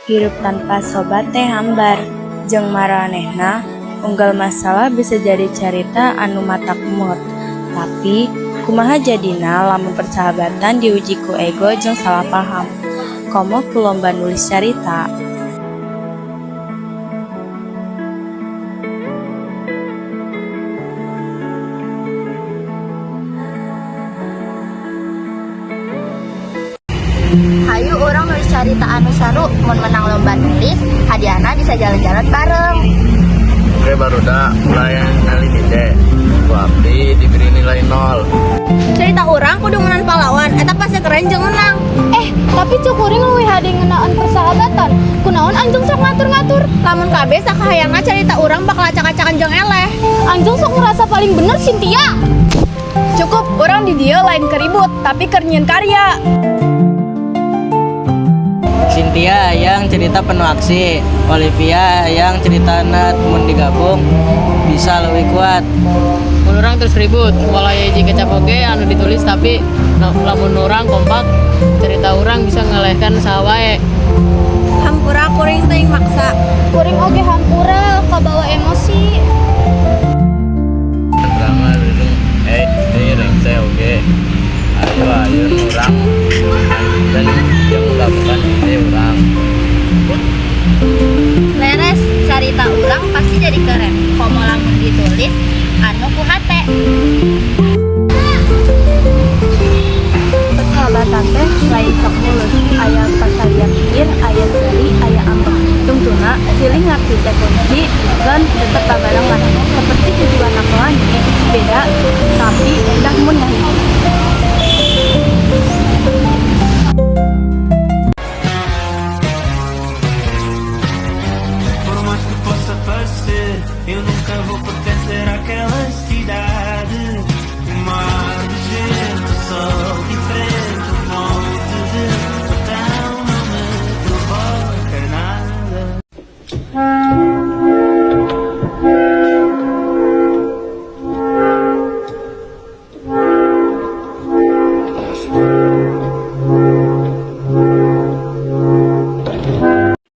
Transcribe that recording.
Hirup tanpa sobat teh hambar, jeung maranehna unggal masalah bisa jadi cerita anu matak mut. Tapi kumaha jadina lamun persahabatan diuji ku ego jeung salah paham. Komo ku lomba nulis carita. Hayu orang nulis carita anu saru, mun menang lomba nulis, hadiahna bisa jalan-jalan bareng. Oke barudak, mulai kali ini deh. Bu Abdi diberi nilai 0. Cerita orang kudu menang pahlawan, eta pasti keren jeung menang. Tapi cukuring leuwih hade ngeunaan persahabatan. Kunaon anjung sok ngatur-ngatur? Lamun kabeh sakahayangna cerita orang bakal acak-acakan jeung eleh. Anjung sok ngerasa paling bener Cynthia. Cukup, orang di dia lain keribut, tapi kernyin karya. Cynthia yang cerita penuh aksi, Olivia yang cerita mun digabung bisa lebih kuat. Orang terus ribut, walau ya jika capoge anu ditulis tapi lamun orang kompak, cerita orang bisa ngelehkan sawae. Hampura kuring teuing maksa. Kuring oge hampura kabawa emosi. Drama dulu. Saya oke. Ayo orang dan yang melakukan ini orang. Leres, carita orang pasti jadi keren. Komo lamun ditulis, anu ku hate. Persahabatan teh lain sok mulus, aya pasalian pikir, aya seri, aya ambek. Tungtuna silih ngarti teh kunci dan tetep babarengan. Seperti tujuan pelangi beda tapi endah mun nyahi.